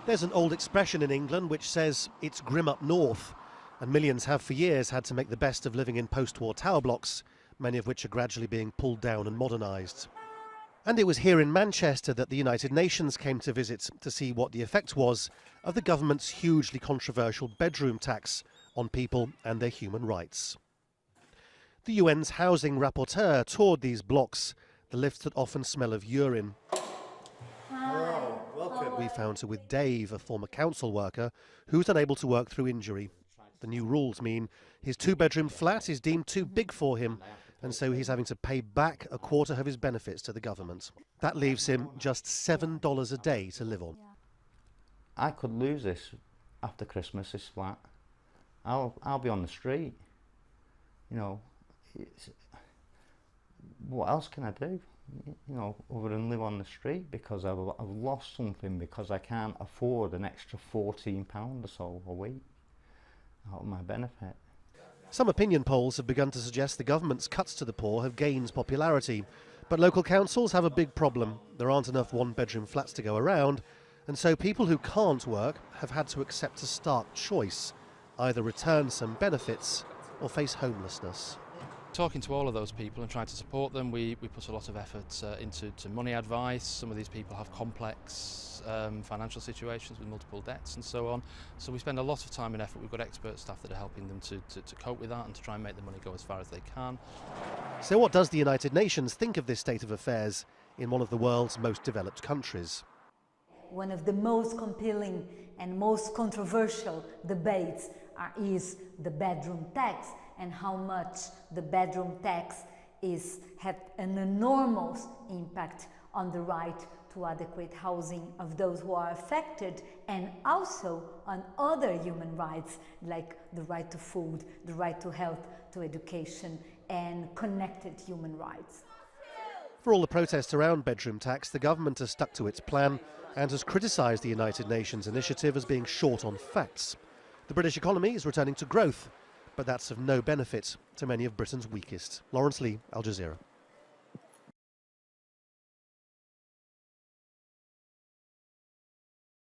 There's an old expression in England which says it's grim up north, and millions have for years had to make the best of living in post-war tower blocks, many of which are gradually being pulled down and modernised. And it was here in Manchester that the United Nations came to visit to see what the effect was of the government's hugely controversial bedroom tax on people and their human rights. The UN's housing rapporteur toured these blocks, the lifts that often smell of urine. Hello, welcome. We found her with Dave, a former council worker who's unable to work through injury. The new rules mean his two-bedroom flat is deemed too big for him, and so he's having to pay back a quarter of his benefits to the government. That leaves him just $7 a day to live on. I could lose this after Christmas, this flat. I'll be on the street. You know, what else can I do? You know, other than live on the street, because I've lost something, because I can't afford an extra £14 or so a week out of my benefit. Some opinion polls have begun to suggest the government's cuts to the poor have gained popularity, but local councils have a big problem. There aren't enough one-bedroom flats to go around, and so people who can't work have had to accept a stark choice: either return some benefits or face homelessness. Talking to all of those people and trying to support them, we put a lot of effort into money advice. Some of these people have complex financial situations with multiple debts and so on. So we spend a lot of time and effort. We've got expert staff that are helping them to cope with that and to try and make the money go as far as they can. So what does the United Nations think of this state of affairs in one of the world's most developed countries? One of the most compelling and most controversial debates is the bedroom tax, and how much the bedroom tax had an enormous impact on the right to adequate housing of those who are affected, and also on other human rights like the right to food, the right to health, to education, and connected human rights. For all the protests around bedroom tax, the government has stuck to its plan and has criticised the United Nations initiative as being short on facts. The British economy is returning to growth, but that's of no benefit to many of Britain's weakest. Lawrence Lee, Al Jazeera.